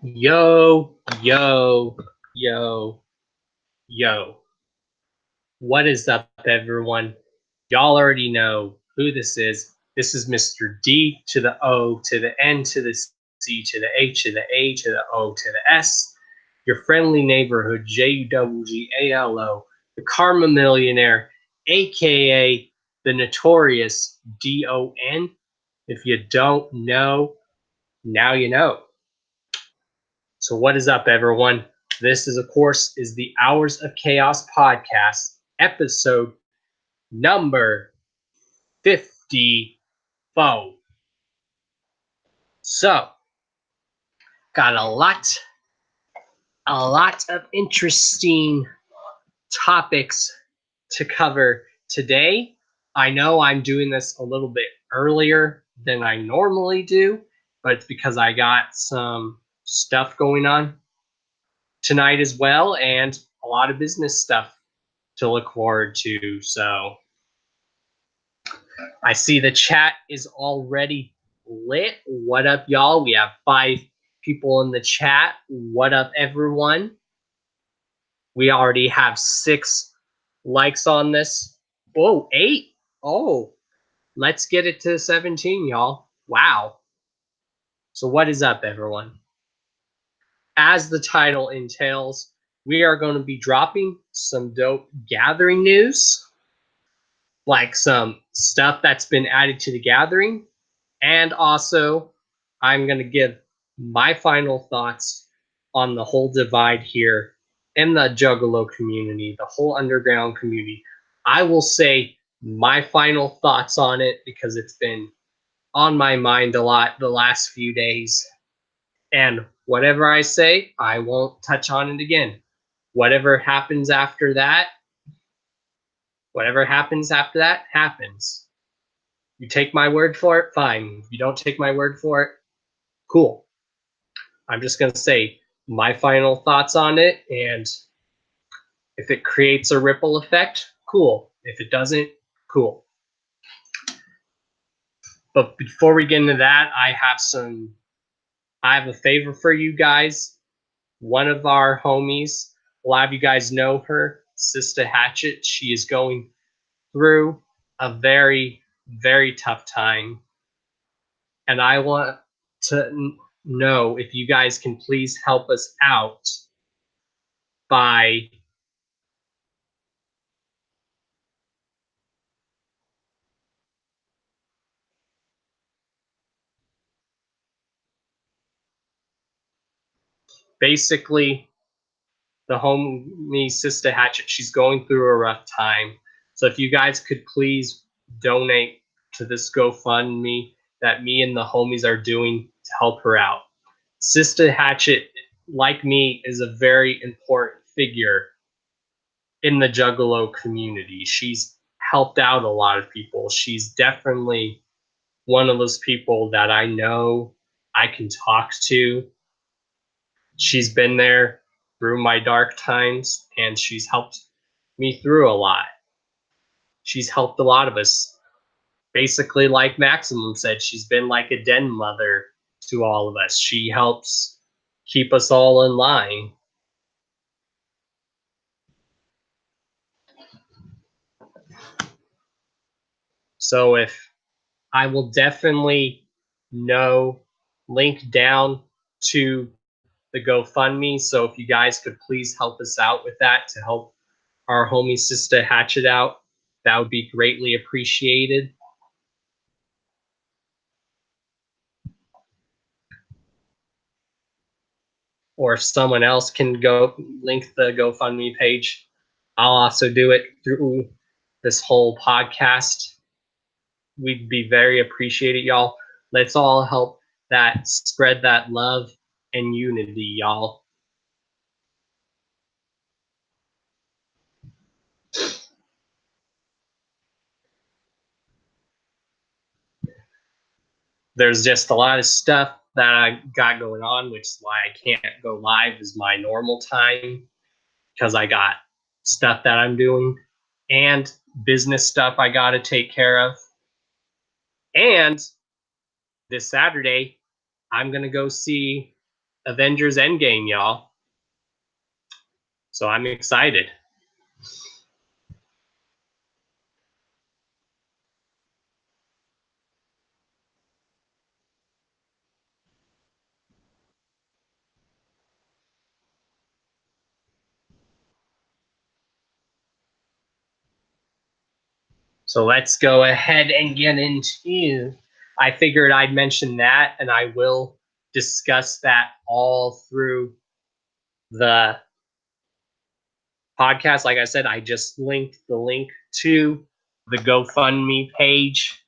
Yo, yo, yo, yo. What is up, everyone? Y'all already know who this is. This is Mr. D to the O to the N to the C to the H to the A to the O to the S. Your friendly neighborhood JWGALO, the Karma Millionaire, aka the notorious DON. If you don't know, now you know. So what is up, everyone? This is, of course, is the Hours of Chaos podcast, episode number 54. So, got a lot of interesting topics to cover today. I know I'm doing this a little bit earlier than I normally do, but it's because I got some stuff going on tonight as well, and a lot of business stuff to look forward to. So I see the chat is already lit. What up, y'all? We have 5 people in the chat. What up, everyone? We already have 6 likes on this. Whoa, 8. Oh, let's get it to 17, y'all. Wow. So what is up, everyone? As the title entails, we are going to be dropping some dope gathering news, like some stuff that's been added to the gathering. And also, I'm going to give my final thoughts on the whole divide here in the Juggalo community, the whole underground community. I will say my final thoughts on it because it's been on my mind a lot the last few days. And whatever I say, I won't touch on it again. Whatever happens after that, happens. You take my word for it, fine. If you don't take my word for it, cool. I'm just going to say my final thoughts on it, and if it creates a ripple effect, cool. If it doesn't, cool. But before we get into that, I have a favor for you guys. One of our homies, a lot of you guys know her, Sister Hatchet. She is going through a very, very tough time. And I want to know if you guys can please help us out by basically the homie Sister Hatchet. She's going through a rough time. So if you guys could please donate to this GoFundMe that me and the homies are doing to help her out. Sister Hatchet, like me, is a very important figure in the Juggalo community. She's helped out a lot of people. She's definitely one of those people that I know I can talk to. She's been there through my dark times and she's helped me through a lot. She's helped a lot of us. Basically, like Maximum said, she's been like a den mother to all of us. She helps keep us all in line. So if I will definitely link down to the GoFundMe. So if you guys could please help us out with that to help our homie Sister Hatchet out, that would be greatly appreciated. Or if someone else can go link the GoFundMe page, I'll also do it through this whole podcast. We'd be very appreciated, y'all. Let's all help that spread that love and unity, y'all. There's just a lot of stuff that I got going on, which is why I can't go live as my normal time because I got stuff that I'm doing and business stuff I got to take care of. And this Saturday, I'm going to go see Avengers Endgame, y'all. So I'm excited. So let's go ahead and get into. I figured I'd mention that, and I will discuss that all through the podcast. Like I said, I just linked the link to the GoFundMe page.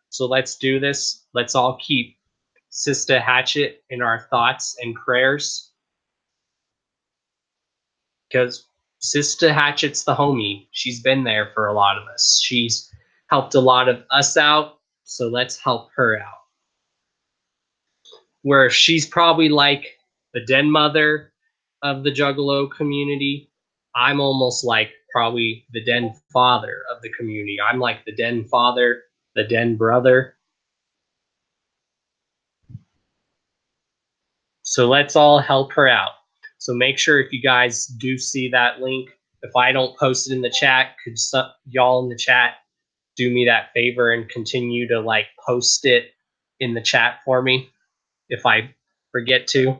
So let's do this. Let's all keep Sister Hatchet in our thoughts and prayers because Sister Hatchet's the homie. She's been there for a lot of us. She's helped a lot of us out. So let's help her out. Where she's probably like the den mother of the Juggalo community, I'm almost like probably the den father of the community. I'm like the den father, the den brother. So let's all help her out. So make sure if you guys do see that link, if I don't post it in the chat, could y'all in the chat do me that favor and continue to like post it in the chat for me if I forget to?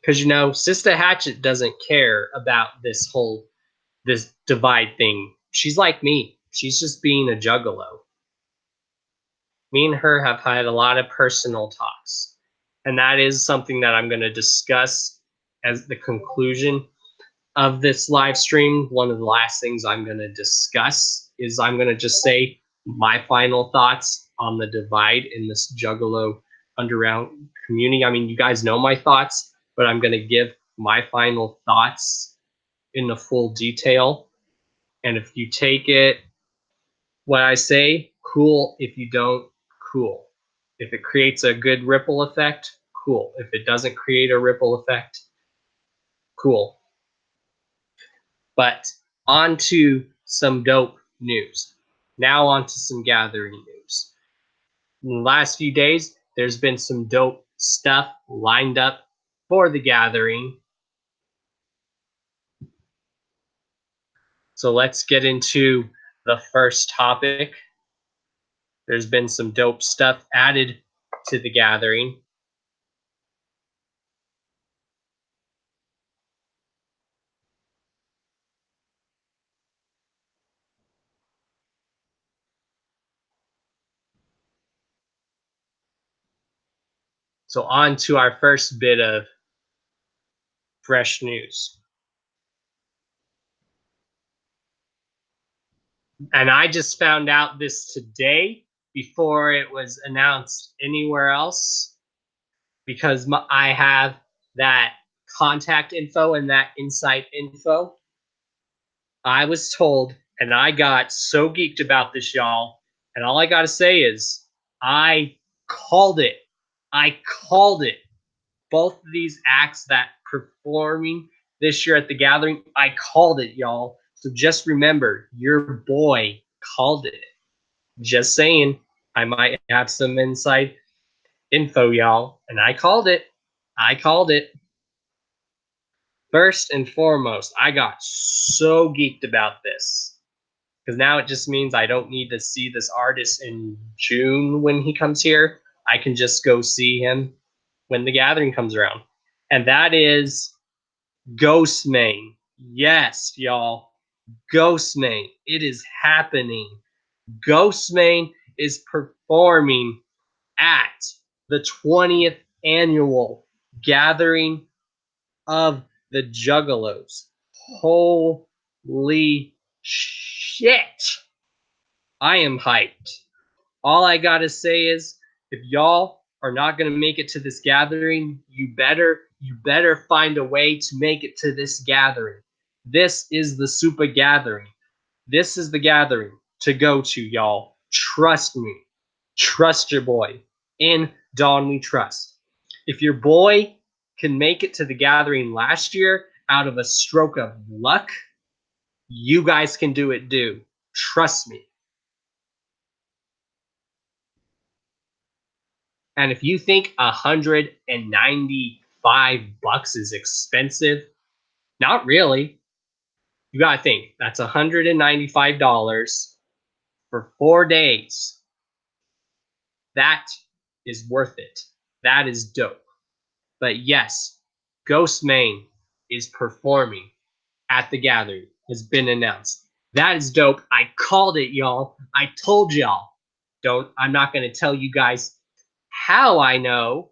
Because Sister Hatchet doesn't care about this divide thing. She's like me. She's just being a juggalo. Me and her have had a lot of personal talks, and that is something that I'm going to discuss as the conclusion of this live stream. One of the last things I'm going to discuss is I'm going to just say my final thoughts on the divide in this juggalo underground community. I mean, you guys know my thoughts, but I'm going to give my final thoughts in the full detail. And if you take it what I say, cool. If you don't, cool. If it creates a good ripple effect, cool. If it doesn't create a ripple effect, cool. But on to some dope news. Now on to some gathering news. In the last few days, there's been some dope stuff lined up for the gathering. So let's get into the first topic. There's been some dope stuff added to the gathering. So on to our first bit of fresh news. And I just found out this today before it was announced anywhere else because I have that contact info and that insight info. I was told, and I got so geeked about this, y'all. And all I got to say is, I called it. I called it. Both of these acts that performing this year at the gathering, I called it, y'all. So just remember, your boy called it. Just saying, I might have some inside info, y'all. And I called it. I called it. First and foremost, I got so geeked about this because now it just means I don't need to see this artist in June when he comes here. I can just go see him when the gathering comes around. And that is Ghostmane. Yes, y'all. Ghostmane. It is happening. Ghostmane is performing at the 20th annual gathering of the Juggalos. Holy shit. I am hyped. All I gotta say is, if y'all are not gonna make it to this gathering, you better find a way to make it to this gathering. This is the super gathering. This is the gathering to go to, y'all. Trust me. Trust your boy. In Dawn we trust. If your boy can make it to the gathering last year out of a stroke of luck, you guys can do it too. Trust me. And if you think $195 is expensive, not really. You gotta think that's $195 for 4 days. That is worth it. That is dope. But yes, Ghostmane is performing at the gathering. Has been announced. That is dope. I called it, y'all. I told y'all. I'm not gonna tell you guys how I know.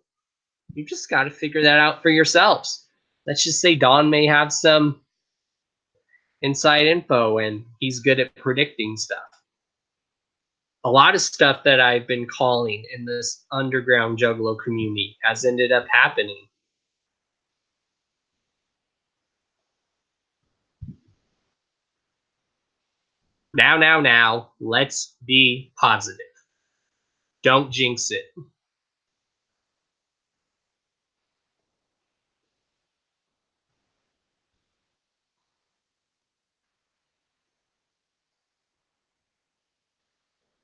You just got to figure that out for yourselves. Let's just say Don may have some inside info and he's good at predicting stuff. A lot of stuff that I've been calling in this underground Juggalo community has ended up happening. Now, let's be positive. Don't jinx it.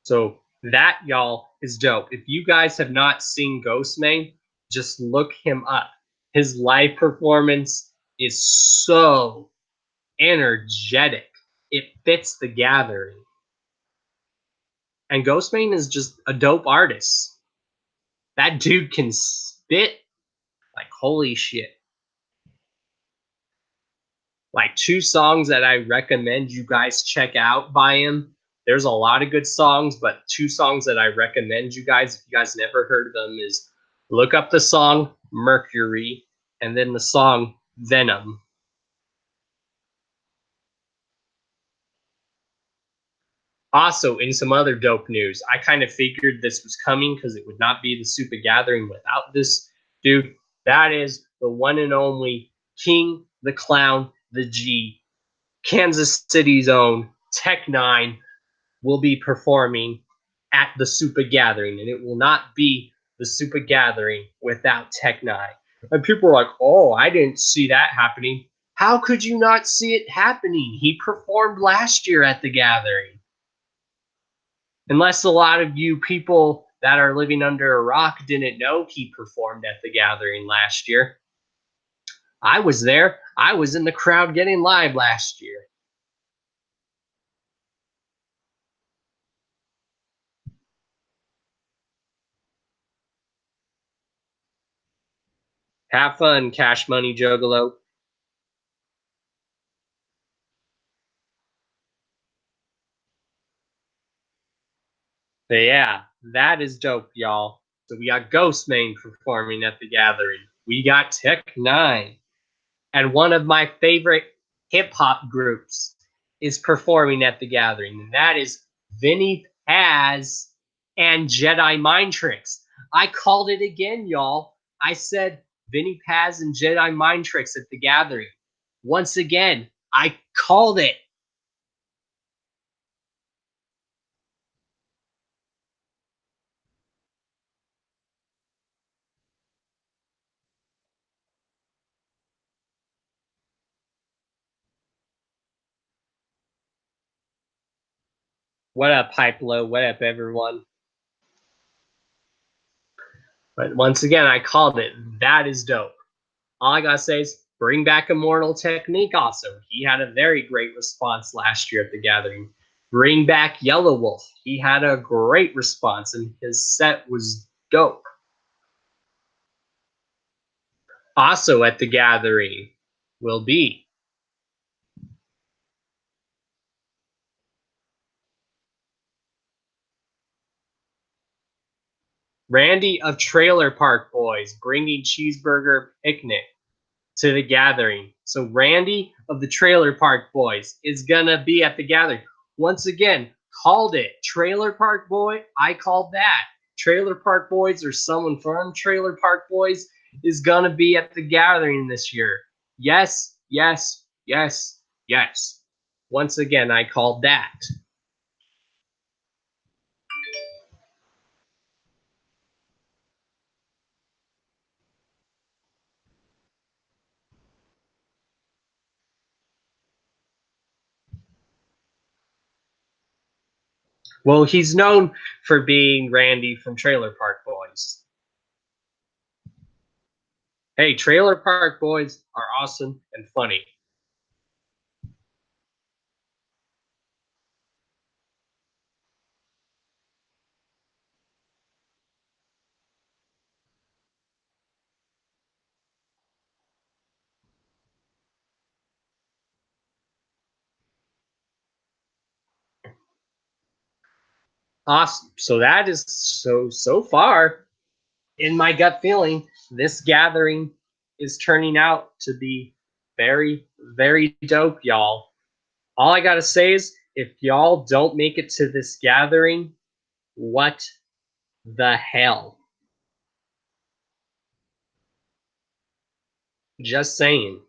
So that, y'all, is dope. If you guys have not seen Ghostmane, just look him up. His live performance is so energetic. It fits the gathering. And Ghostmane is just a dope artist. That dude can spit like holy shit. Like two songs that I recommend you guys check out by him. There's a lot of good songs, but two songs that I recommend you guys, if you guys never heard of them, is look up the song Mercury and then the song Venom. Also, in some other dope news, I kind of figured this was coming because it would not be the Super Gathering without this dude. That is the one and only King the Clown, the G, Kansas City's own Tech Nine will be performing at the Super Gathering, and it will not be the Super Gathering without Tech Nine. And people are like, "Oh, I didn't see that happening." How could you not see it happening? He performed last year at the Gathering. Unless a lot of you people that are living under a rock didn't know he performed at the Gathering last year. I was there. I was in the crowd getting live last year. Have fun, Cash Money Juggalo. But yeah, that is dope, y'all. So we got Ghostmane performing at the Gathering. We got Tech Nine. And one of my favorite hip hop groups is performing at the gathering, and that is Vinny Paz and Jedi Mind Tricks. I called it again, y'all. I said Vinny Paz and Jedi Mind Tricks at the gathering. Once again, I called it. What up, Pipe Low? What up, everyone? But once again, I called it. That is dope. All I gotta say is bring back Immortal Technique also. He had a very great response last year at the gathering. Bring back Yellow Wolf. He had a great response and his set was dope. Also at the gathering will be Randy of Trailer Park Boys bringing Cheeseburger Picnic to the gathering. So Randy of the Trailer Park Boys is gonna be at the gathering. Once again, called it. Trailer Park Boy, I called that. Trailer Park Boys or someone from Trailer Park Boys is gonna be at the gathering this year. Yes, yes, yes, yes. Once again, I called that. Well, he's known for being Randy from Trailer Park Boys. Hey, Trailer Park Boys are awesome and funny. Awesome. So that is so far, in my gut feeling, this gathering is turning out to be very, very dope, y'all. All I gotta say is if y'all don't make it to this gathering, what the hell? Just saying.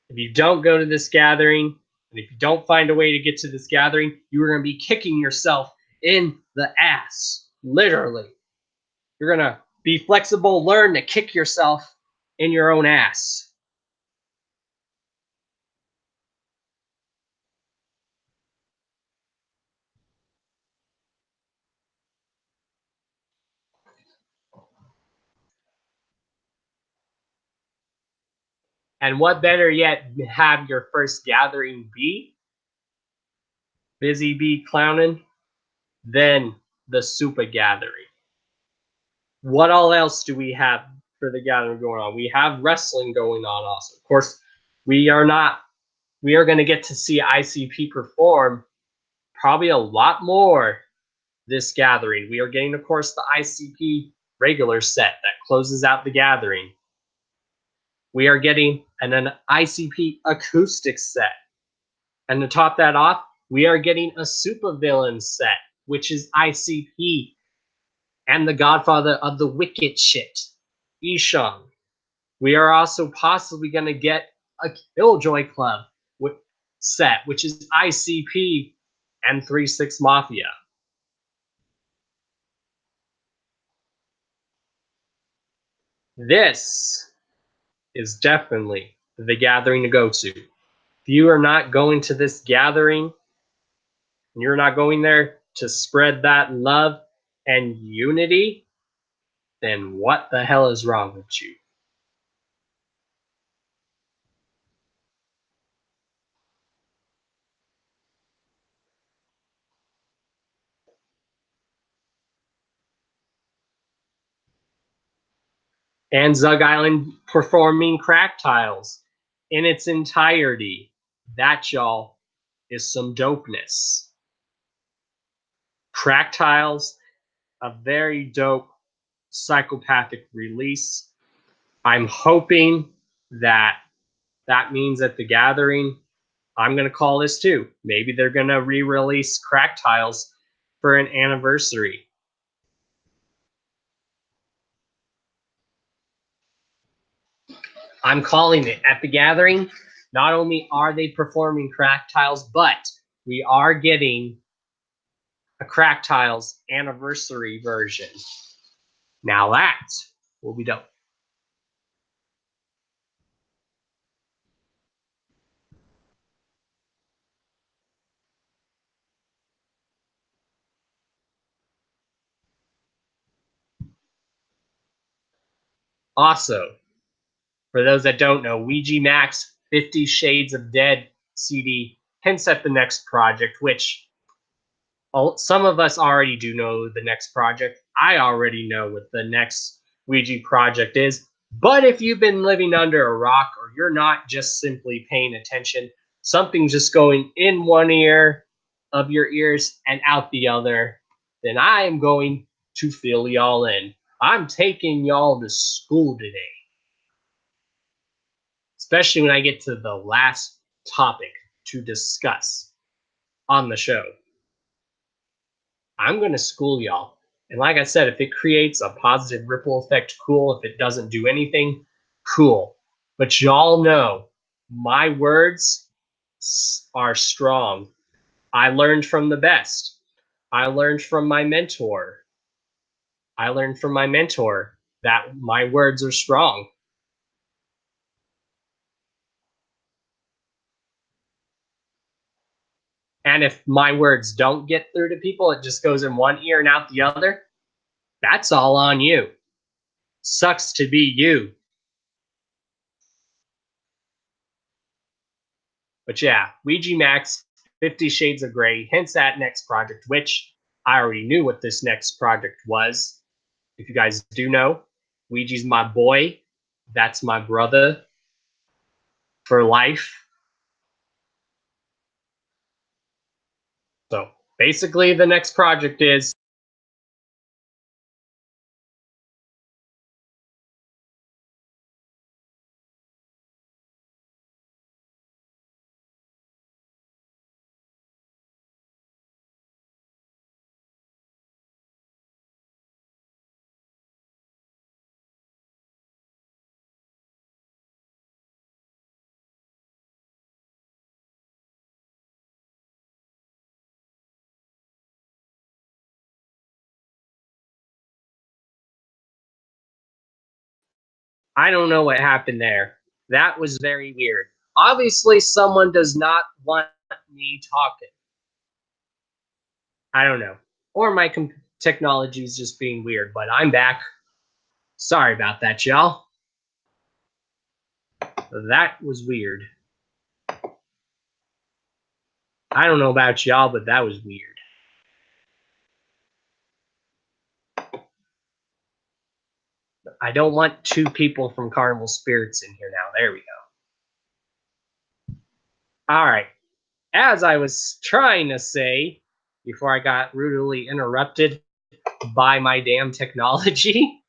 If you don't go to this gathering, and if you don't find a way to get to this gathering, you are going to be kicking yourself in the ass. Literally. You're going to be flexible, learn to kick yourself in your own ass. And what better yet, have your first gathering be busy bee clowning than the super gathering. What all else do we have for the gathering going on? We have wrestling going on also. Of course, we are not we are going to get to see ICP perform probably a lot more this gathering. We are getting, of course, the ICP regular set that closes out the gathering. We are getting an ICP acoustic set. And to top that off, we are getting a supervillain set, which is ICP and the godfather of the wicked shit, Isham. We are also possibly going to get a Killjoy Club set, which is ICP and 3-6 Mafia. This is definitely the gathering to go to. If you are not going to this gathering, and you're not going there to spread that love and unity, then what the hell is wrong with you? And Zug Island performing crack tiles in its entirety. That, y'all, is some dopeness. Crack tiles, a very dope psychopathic release. I'm hoping that that means at the gathering I'm going to call this too. Maybe they're going to re-release Crack Tiles for an anniversary. I'm calling it at the gathering. Not only are they performing Crack Tiles, but we are getting a Crack Tiles anniversary version. Now that will be dope. Also, for those that don't know, Ouija Max 50 Shades of Dead CD hints at the next project, which some of us already do know the next project. I already know what the next Ouija project is. But if you've been living under a rock or you're not just simply paying attention, something's just going in one ear of your ears and out the other, then I am going to fill y'all in. I'm taking y'all to school today, especially when I get to the last topic to discuss on the show. I'm going to school y'all. And like I said, if it creates a positive ripple effect, cool. If it doesn't do anything, cool. But y'all know my words are strong. I learned from the best. I learned from my mentor. I learned from my mentor that my words are strong. And if my words don't get through to people, it just goes in one ear and out the other. That's all on you. Sucks to be you. But yeah, Ouija Max, 50 Shades of Grey hints at next project, which I already knew what this next project was. If you guys do know, Ouija's my boy. That's my brother for life. So basically, the next project is I don't know what happened there. That was very weird. Obviously, someone does not want me talking. I don't know. Or my technology is just being weird, but I'm back. Sorry about that, y'all. That was weird. I don't know about y'all, but that was weird. I don't want two people from Carnival Spirits in here now. There we go. All right. As I was trying to say before I got rudely interrupted by my damn technology,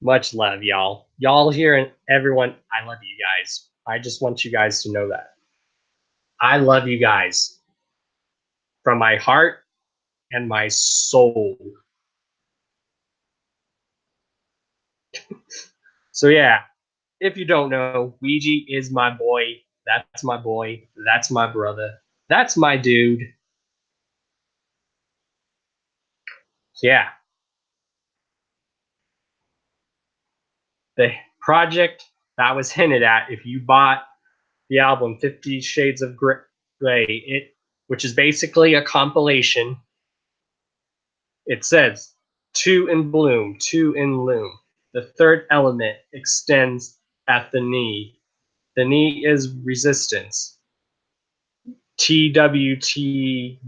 much love, y'all. Y'all here and everyone, I love you guys. I just want you guys to know that. I love you guys from my heart and my soul. So, yeah, if you don't know, Ouija is my boy. That's my boy. That's my brother. That's my dude. So, yeah, the project that was hinted at, if you bought the album 50 Shades of Grey, which is basically a compilation, it says, two in bloom, two in loom. The third element extends at the knee. The knee is resistance. TWTW.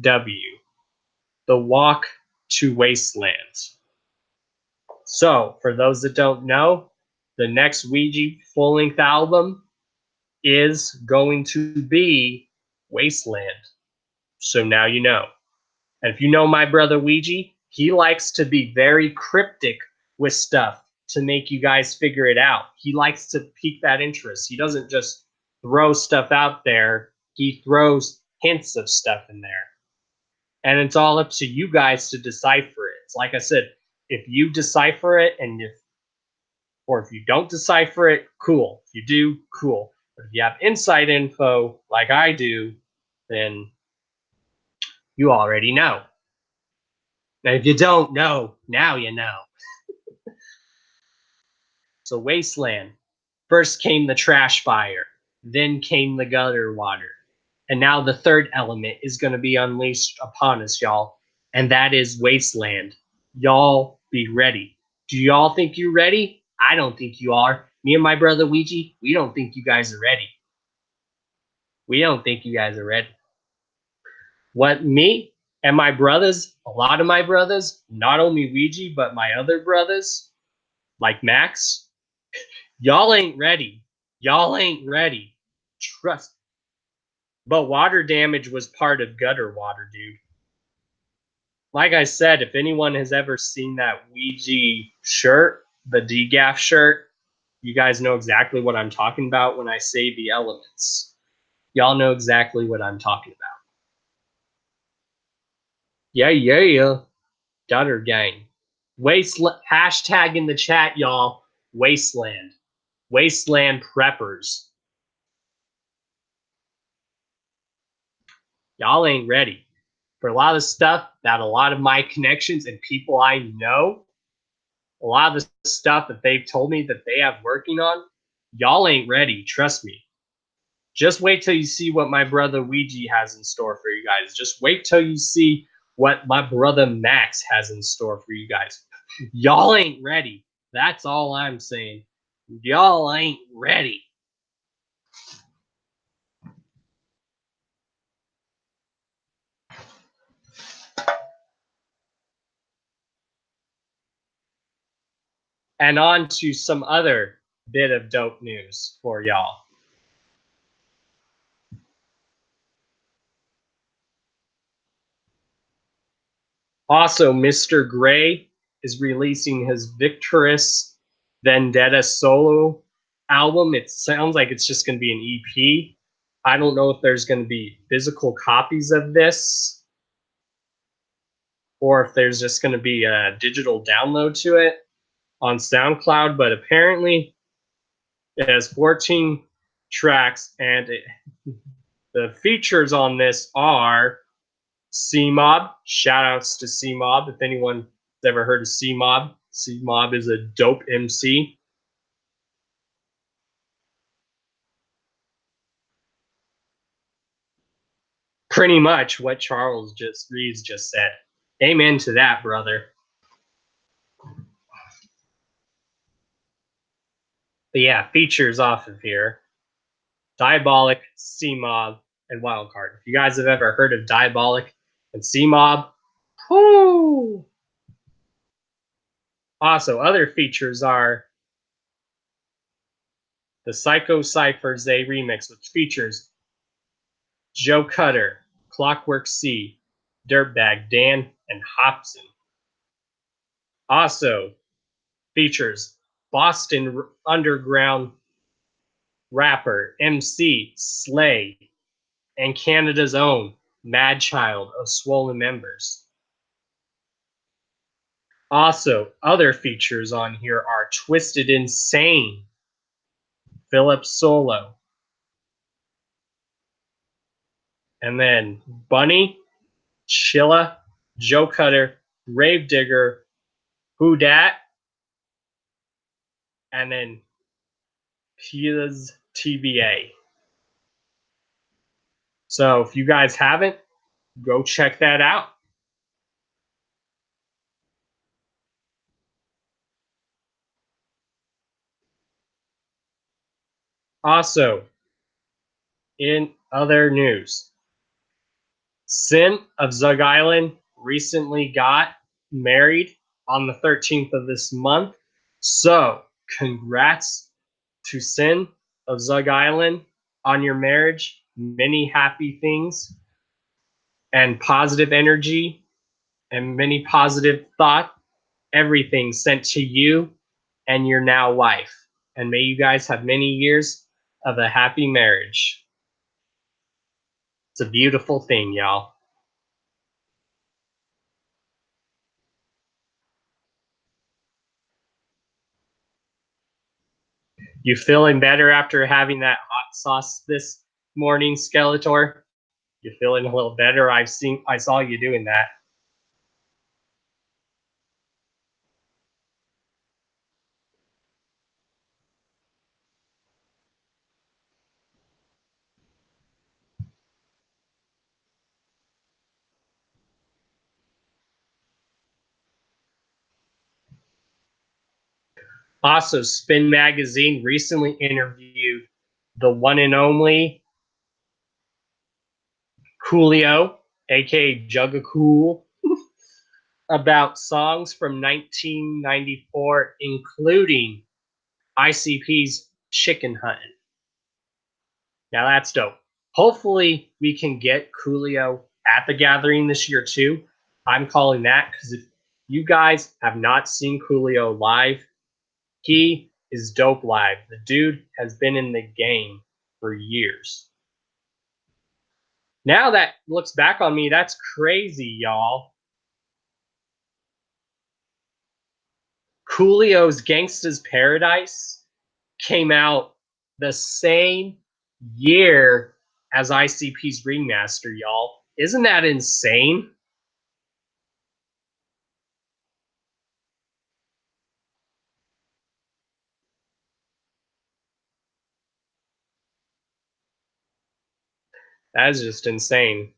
The walk to wastelands. So, for those that don't know, the next Ouija full length album is going to be Wasteland. So now you know. And if you know my brother Ouija, he likes to be very cryptic with stuff to make you guys figure it out. He likes to pique that interest. He doesn't just throw stuff out there, he throws hints of stuff in there. And it's all up to you guys to decipher it. It's like I said, if you decipher it or if you don't decipher it, cool. If you do, cool. But if you have inside info like I do, then you already know. And if you don't know, now you know. So Wasteland. First came the trash fire, then came the gutter water. And now the third element is going to be unleashed upon us, y'all. And that is Wasteland. Y'all be ready. Do y'all think you're ready? I don't think you are. Me and my brother Ouija, we don't think you guys are ready. We don't think you guys are ready. What me and my brothers, a lot of my brothers, not only Ouija, but my other brothers, like Max, y'all ain't ready. Y'all ain't ready. Trust. But water damage was part of gutter water, dude. Like I said, if anyone has ever seen that Ouija shirt, the DGAF shirt, you guys know exactly what I'm talking about when I say the elements. Y'all know exactly what I'm talking about. Yeah, yeah, yeah. Gutter gang. Hashtag in the chat, y'all. Wasteland. Wasteland preppers. Y'all ain't ready. For a lot of stuff that a lot of my connections and people I know, a lot of the stuff that they've told me that they have working on, y'all ain't ready. Trust me. Just wait till you see what my brother Ouija has in store for you guys. Just wait till you see what my brother Max has in store for you guys. Y'all ain't ready. That's all I'm saying. Y'all ain't ready. And on to some other bit of dope news for y'all. Also, Mr. Gray is releasing his Victorious Vendetta solo album. It sounds like it's just going to be an EP. I don't know if there's going to be physical copies of this or if there's just going to be a digital download to it on SoundCloud, but apparently it has 14 tracks, and the features on this are C-Mob. Shout outs to C-Mob. If anyone's ever heard of C-Mob, C-Mob is a dope MC. Pretty much what Charles Reeves just said. Amen to that, brother. But yeah, features off of here. Diabolic, C-Mob, and Wildcard. If you guys have ever heard of Diabolic and C-Mob, whoo! Also, other features are the Psycho Cypher Zay remix, which features Joe Cutter, Clockwork C, Dirtbag Dan, and Hobson. Also features Boston underground rapper MC Slay and Canada's own Mad Child of Swollen Members. Also, other features on here are Twisted Insane, Philip Solo, and then Bunny, Chilla, Joe Cutter, Gravedigger, Who Dat, and then Pia's TBA. So if you guys haven't, go check that out. Also, in other news, Sin of Zug Island recently got married on the 13th of this month. So congrats to Sin of Zug Island. on your marriage, many happy things, and positive energy, and many positive thought, everything sent to you and your now wife. And may you guys have many years of a happy marriage. It's a beautiful thing, y'all. You feeling better after having that hot sauce this morning, Skeletor? You feeling a little better? I saw you doing that. Also, Spin Magazine recently interviewed the one and only Coolio, aka Juggacool, about songs from 1994, including ICP's Chicken Huntin'. Now that's dope. Hopefully, we can get Coolio at the gathering this year too. I'm calling that because if you guys have not seen Coolio live, he is dope live. The dude has been in the game for years. Now that looks back on me, that's crazy, y'all. Coolio's Gangsta's Paradise came out the same year as ICP's Ringmaster, y'all. Isn't that insane? That is just insane.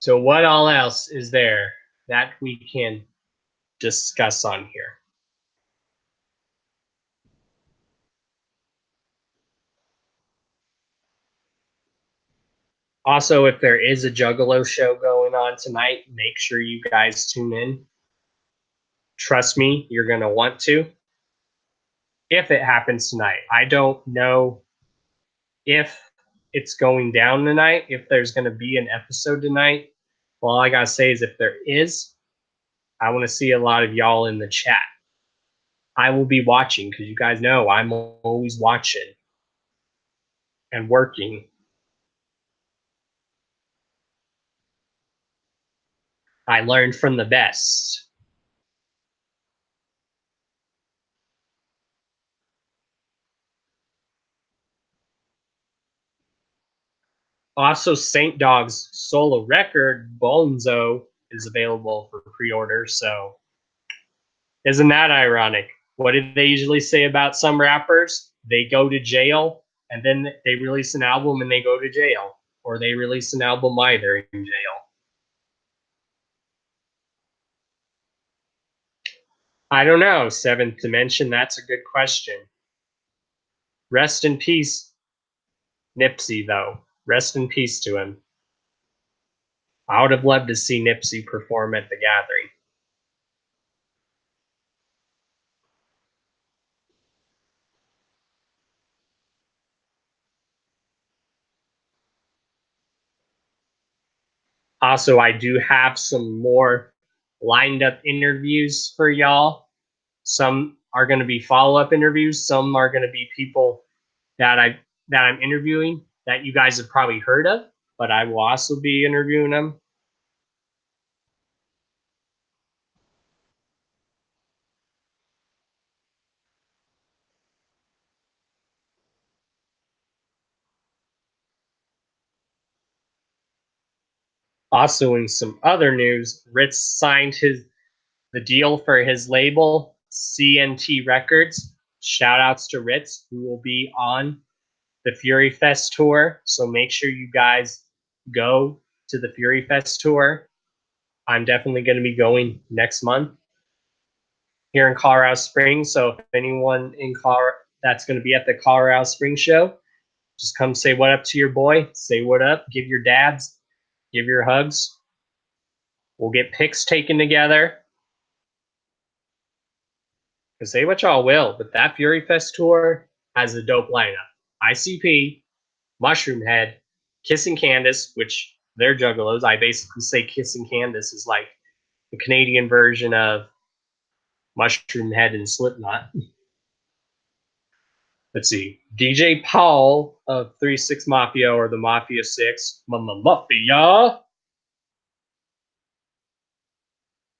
So, what all else is there that we can discuss on here? Also, if there is a Juggalo show going on tonight, make sure you guys tune in. Trust me, you're going to want to. If it happens tonight, I don't know if it's going down tonight, if there's going to be an episode tonight. Well, all I got to say is if there is, I want to see a lot of y'all in the chat. I will be watching because you guys know I'm always watching and working. I learned from the best. Also, Saint Dog's solo record, Bonzo, is available for pre-order. So, isn't that ironic? What did they usually say about some rappers? They go to jail and then they release an album and they go to jail, or they release an album while they're in jail. I don't know, Seventh Dimension. That's a good question. Rest in peace, Nipsey, though. Rest in peace to him. I would have loved to see Nipsey perform at the gathering. Also, I do have some more lined up interviews for y'all. Some are going to be follow-up interviews. Some are going to be people that I'm interviewing that you guys have probably heard of, but I will also be interviewing them. Also, in some other news, Ritz signed the deal for his label, CNT Records. Shout outs to Ritz, who will be on the Fury Fest tour. So make sure you guys go to the Fury Fest tour. I'm definitely going to be going next month. here in Colorado Springs. So if anyone in Colorado that's going to be at the Colorado Springs show, just come say what up to your boy. Say what up. Give your dads. Give your hugs. We'll get pics taken together. Because say what y'all will, but that Fury Fest tour has a dope lineup. ICP, Mushroom Head, Kissing Candace, which they're juggalos. I basically say Kissing Candace is like the Canadian version of Mushroom Head and Slipknot. Let's see. DJ Paul of 3-6 Mafia or the Mafia 6. Mafia.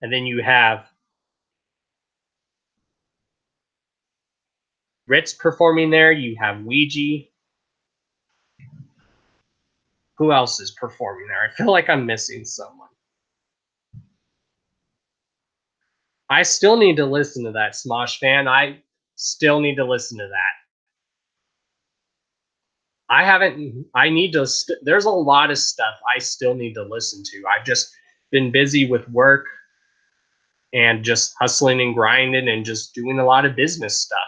And then you have Ritz performing there. You have Ouija. Who else is performing there? I feel like I'm missing someone. I still need to listen to that, Smosh fan. I still need to listen to that. I haven't. I need to. There's a lot of stuff I still need to listen to. I've just been busy with work and just hustling and grinding and just doing a lot of business stuff.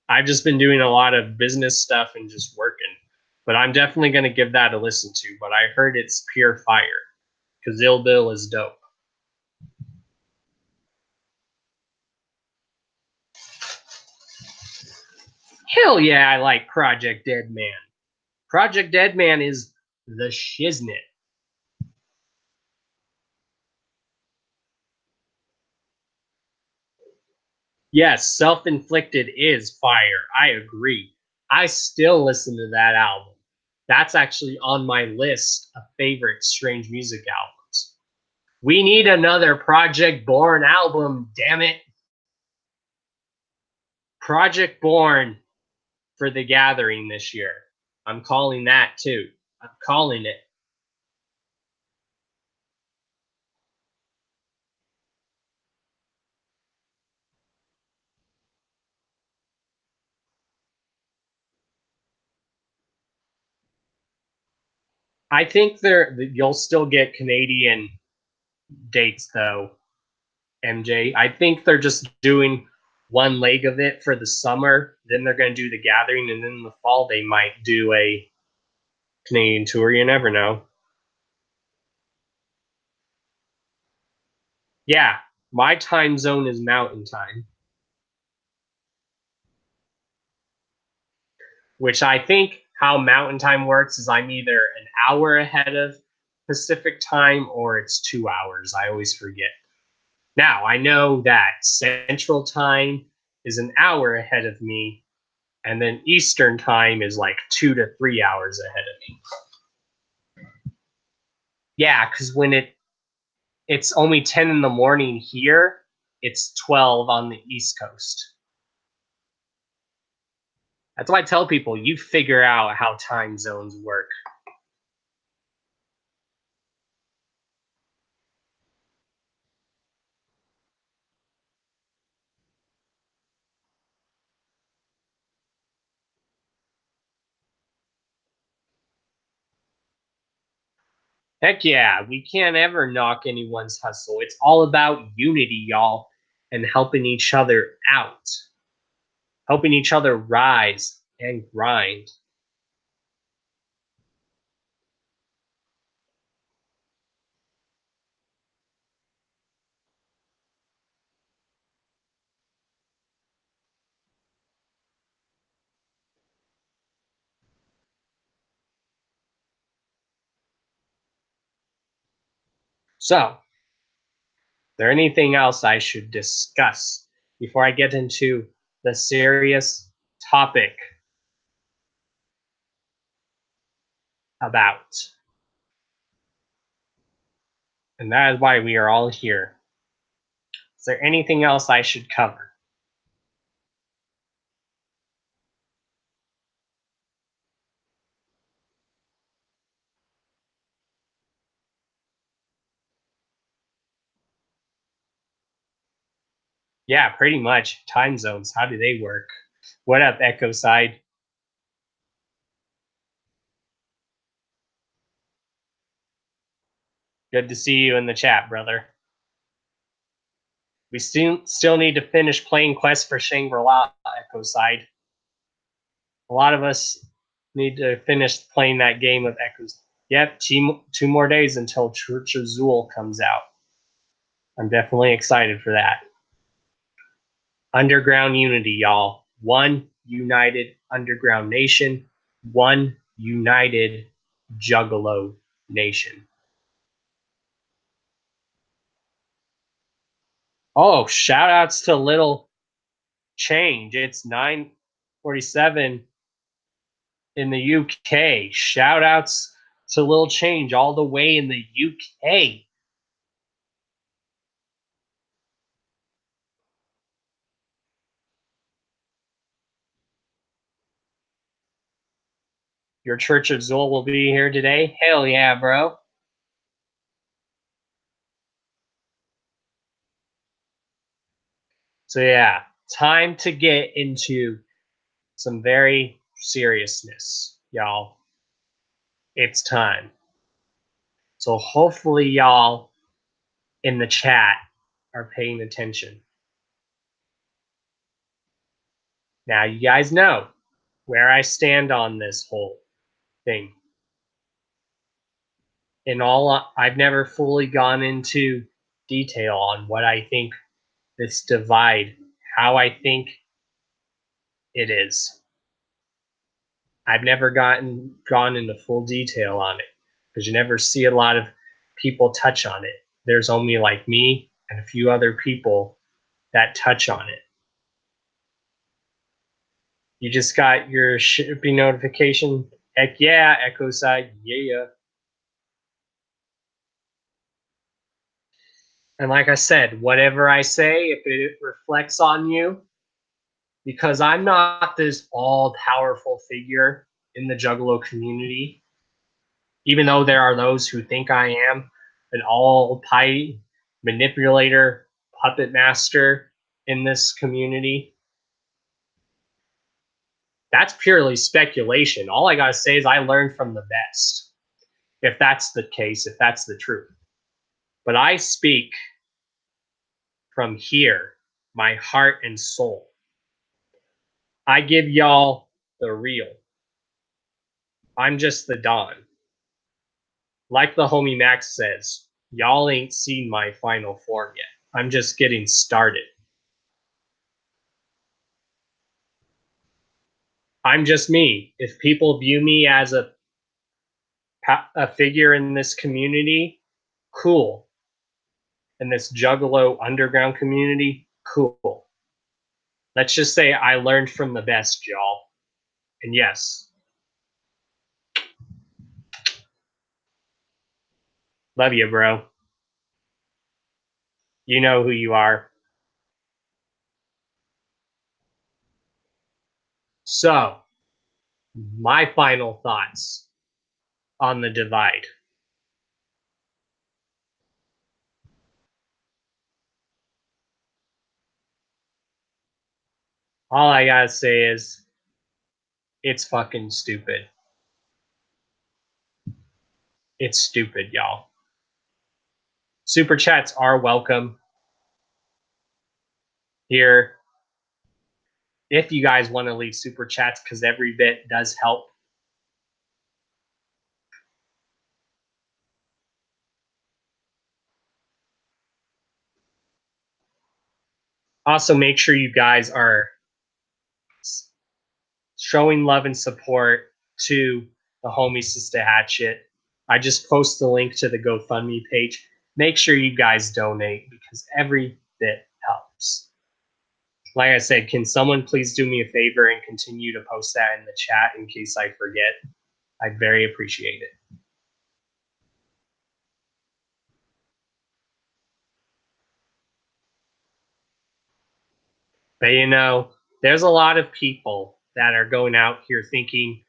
I've just been doing a lot of business stuff and just working. But I'm definitely going to give that a listen to. But I heard it's pure fire because Ill Bill is dope. Hell yeah, I like Project Deadman. Project Deadman is the shiznit. Yes, Self Inflicted is fire. I agree. I still listen to that album. That's actually on my list of favorite strange music albums. We need another Project Born album, damn it. Project Born for the Gathering this year. I'm calling that too. I'm calling it. I think you'll still get Canadian dates though, MJ. I think they're just doing one leg of it for the summer. Then they're going to do the gathering, and then in the fall they might do a Canadian tour. You never know. Yeah, my time zone is Mountain Time, which I think how Mountain Time works is I'm either an hour ahead of Pacific Time or it's 2 hours. I always forget. Now I know that Central Time is an hour ahead of me, and then Eastern Time is like 2 to 3 hours ahead of me. Yeah, because when it's only 10 in the morning here, it's 12 on the East Coast. That's why I tell people you figure out how time zones work. Heck yeah, we can't ever knock anyone's hustle. It's all about unity, y'all, and helping each other out, helping each other rise and grind. So, is there anything else I should discuss before I get into the serious topic about? And that is why we are all here. Is there anything else I should cover? Yeah, pretty much. Time zones. How do they work? What up, Echo Side? Good to see you in the chat, brother. We still need to finish playing Quest for Shangri-La, Echo Side. A lot of us need to finish playing that game of Echoes. Yep, 2 more days until Church of Zool comes out. I'm definitely excited for that. Underground unity, y'all. One united underground nation. One united Juggalo nation. Oh, shout outs to Little Change. It's 9:47 in the UK. Shout outs to Little Change all the way in the UK. Your Church of Zool will be here today. Hell yeah, bro. So yeah, time to get into some very seriousness, y'all. It's time. So hopefully y'all in the chat are paying attention. Now you guys know where I stand on this whole thing. I've never fully gone into detail on what I think this divide, how I think it is. I've never gone into full detail on it because you never see a lot of people touch on it. There's only like me and a few other people that touch on it. You just got your shipping notification. Heck yeah, Echo Side, yeah. And like I said, whatever I say, if it reflects on you, because I'm not this all-powerful figure in the Juggalo community, even though there are those who think I am an all-pie manipulator, puppet master in this community. That's purely speculation. All I gotta say is I learned from the best. If that's the case, if that's the truth. But I speak from here, my heart and soul. I give y'all the real. I'm just the Don. Like the homie Max says, y'all ain't seen my final form yet. I'm just getting started. I'm just me. If people view me as a figure in this community, cool. In this Juggalo underground community, cool. Let's just say I learned from the best, y'all. And yes, love you, bro. You know who you are. So, my final thoughts on the divide. All I gotta say is, it's fucking stupid. It's stupid, y'all. Super chats are welcome here if you guys want to leave super chats, because every bit does help. Also, make sure you guys are showing love and support to the homie Sister Hatchet. I just post the link to the GoFundMe page. Make sure you guys donate because every bit helps. Like I said, can someone please do me a favor and continue to post that in the chat in case I forget? I'd very appreciate it. But you know, there's a lot of people that are going out here thinking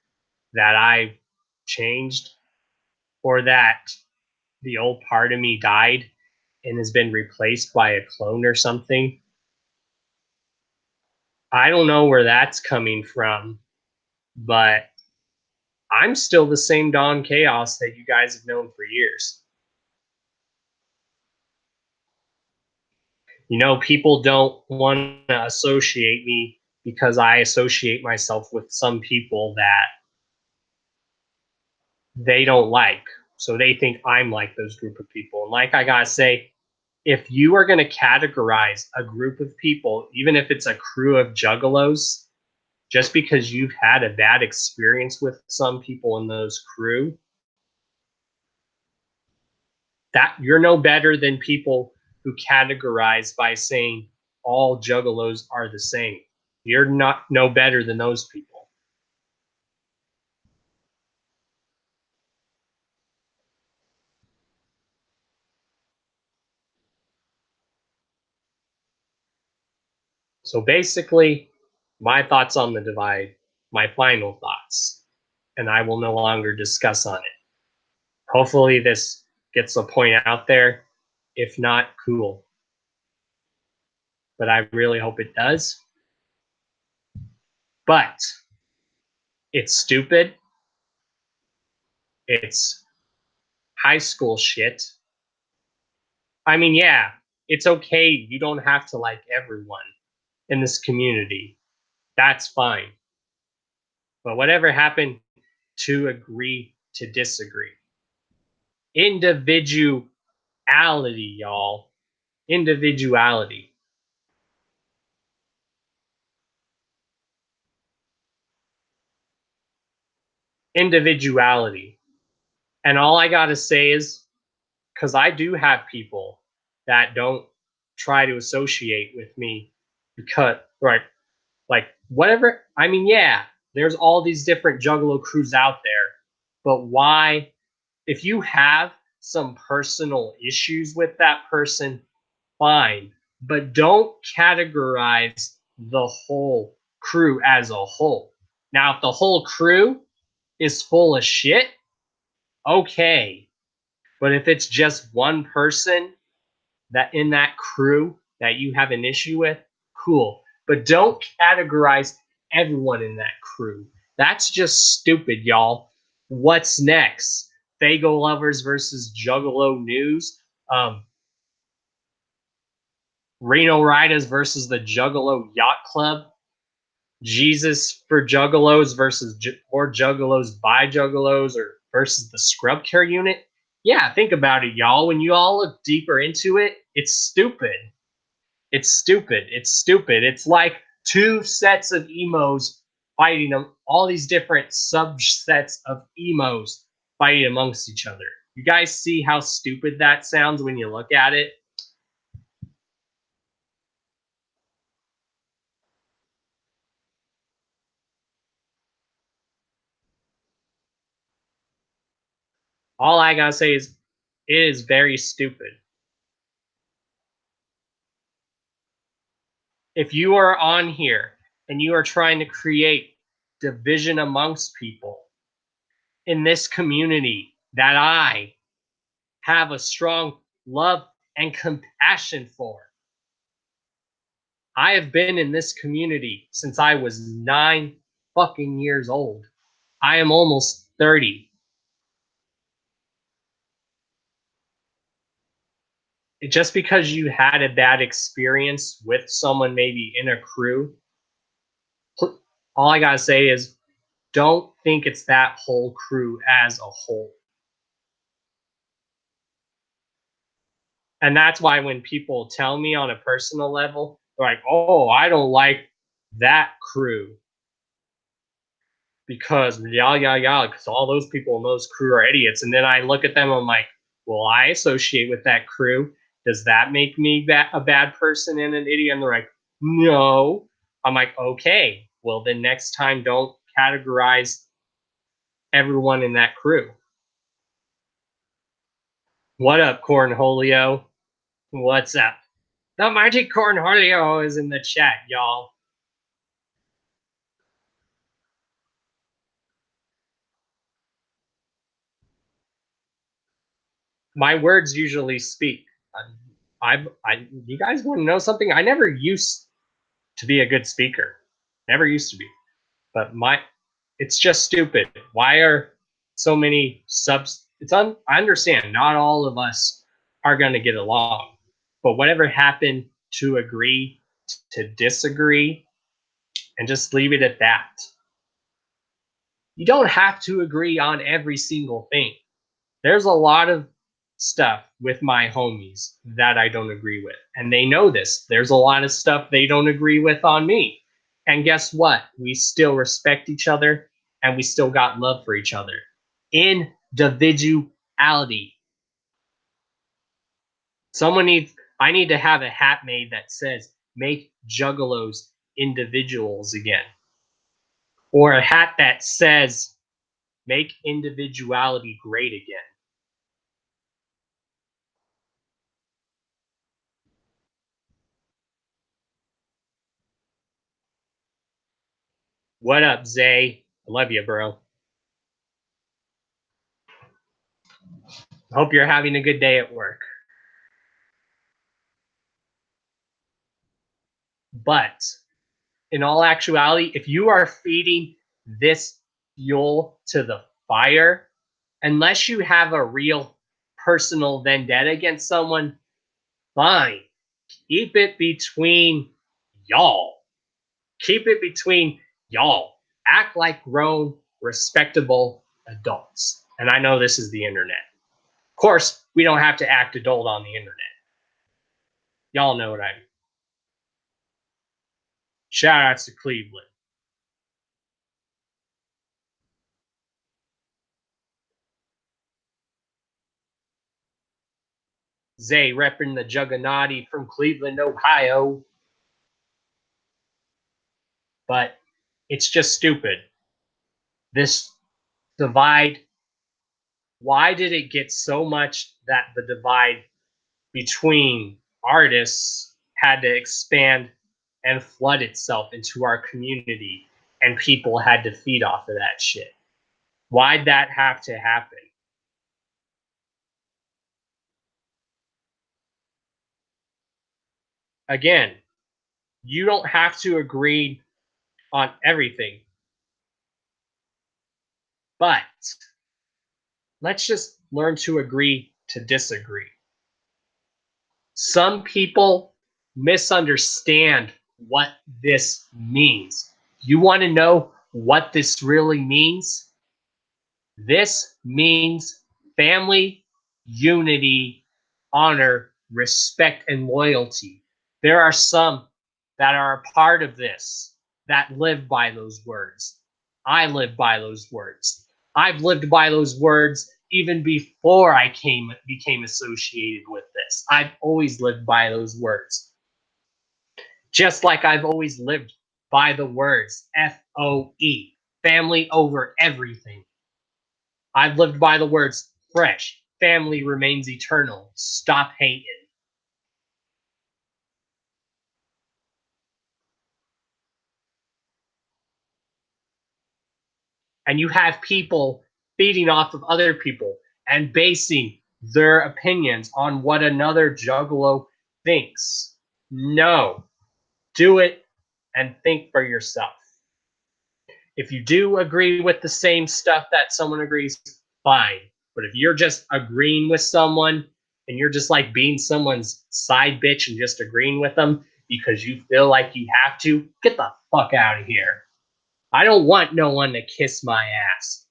that I changed or that the old part of me died and has been replaced by a clone or something. I don't know where that's coming from, but I'm still the same Don Chaos that you guys have known for years. You know, people don't want to associate me because I associate myself with some people that they don't like. So they think I'm like those group of people. And like I gotta say, if you are going to categorize a group of people, even if it's a crew of juggalos, just because you've had a bad experience with some people in those crew, that you're no better than people who categorize by saying all juggalos are the same. You're not no better than those people. So basically, my thoughts on the divide, my final thoughts, and I will no longer discuss on it. Hopefully, this gets a point out there. If not, cool. But I really hope it does. But it's stupid. It's high school shit. I mean, yeah, it's okay. You don't have to like everyone in this community. That's fine. But whatever happened to agree to disagree? Individuality, y'all. Individuality. Individuality. And all I got to say is, because I do have people that don't try to associate with me because, right, like whatever. I mean, yeah, there's all these different Juggalo crews out there, but why? If you have some personal issues with that person, fine, but don't categorize the whole crew as a whole. Now, if the whole crew is full of shit, okay, but if it's just one person that in that crew that you have an issue with, cool. But don't categorize everyone in that crew. That's just stupid, y'all. What's next? Fago lovers versus Juggalo news. Reno Riders versus the Juggalo Yacht Club. Jesus for Juggalos versus more Juggalos by Juggalos or versus the Scrub Care unit. Yeah, think about it, y'all. When you all look deeper into it, it's stupid. It's stupid. It's stupid. It's like two sets of emos fighting them, all these different subsets of emos fighting amongst each other. You guys see how stupid that sounds when you look at it? All I gotta say is it is very stupid. If you are on here and you are trying to create division amongst people in this community that I have a strong love and compassion for, I have been in this community since I was 9 fucking years old. I am almost 30. Just because you had a bad experience with someone maybe in a crew, all I gotta say is don't think it's that whole crew as a whole. And that's why when people tell me on a personal level, they're like, oh, I don't like that crew because because all those people in those crew are idiots. And then I look at them, I'm like, well, I associate with that crew. Does that make me a bad person and an idiot? And they're like, no. I'm like, okay, well, then next time don't categorize everyone in that crew. What up, Cornholio? What's up? The mighty Cornholio is in the chat, y'all. My words usually speak. You guys want to know something? I never used to be a good speaker. Never used to be. But it's just stupid. Why are so many subs? I understand. Not all of us are going to get along. But whatever happened to agree to disagree and just leave it at that. You don't have to agree on every single thing. There's a lot of stuff with my homies that I don't agree with, and they know this. There's a lot of stuff they don't agree with on me. And guess what? We still respect each other and we still got love for each other. Individuality. I need to have a hat made that says make juggalos individuals again. Or a hat that says make individuality great again. What up, Zay? I love you, bro. Hope you're having a good day at work. But in all actuality, if you are feeding this fuel to the fire, unless you have a real personal vendetta against someone, fine. Keep it between y'all. Keep it between y'all. Act like grown, respectable adults. And I know this is the internet. Of course, we don't have to act adult on the internet. Y'all know what I mean. Shout outs to Cleveland. Zay repping the Juggernaut from Cleveland, Ohio. But it's just stupid. This divide, why did it get so much that the divide between artists had to expand and flood itself into our community and people had to feed off of that shit? Why'd that have to happen? Again, you don't have to agree on everything. But let's just learn to agree to disagree. Some people misunderstand what this means. You want to know what this really means? This means family, unity, honor, respect, and loyalty. There are some that are a part of this that live by those words. I live by those words. I've lived by those words even before I became associated with this. I've always lived by those words. Just like I've always lived by the words FOE, family over everything. I've lived by the words fresh, family remains eternal, stop hating. And you have people feeding off of other people and basing their opinions on what another juggalo thinks. No, do it and think for yourself. If you do agree with the same stuff that someone agrees, fine. But if you're just agreeing with someone and you're just like being someone's side bitch and just agreeing with them because you feel like you have to, get the fuck out of here. I don't want no one to kiss my ass.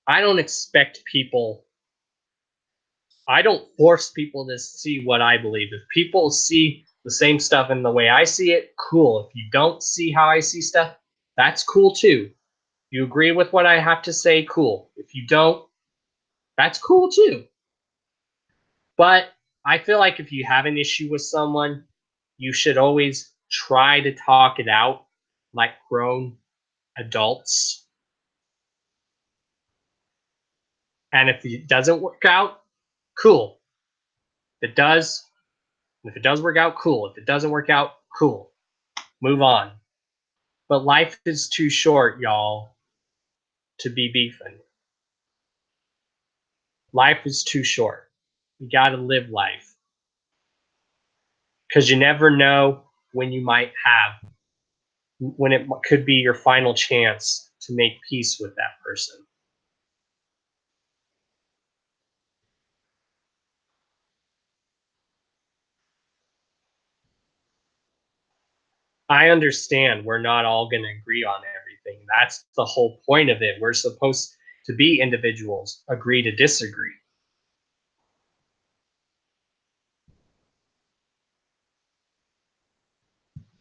I don't expect people, I don't force people to see what I believe. If people see the same stuff in the way I see it, cool. If you don't see how I see stuff, that's cool too. You agree with what I have to say, cool. If you don't, that's cool too. But I feel like if you have an issue with someone, you should always try to talk it out like grown adults. And if it doesn't work out, cool. If it does, if it does work out, cool. If it doesn't work out, cool. Move on. But life is too short, y'all, to be beefing. Life is too short. You gotta live life. Because you never know when you might have, when it could be your final chance to make peace with that person. I understand we're not all going to agree on everything. That's the whole point of it. We're supposed to be individuals, agree to disagree.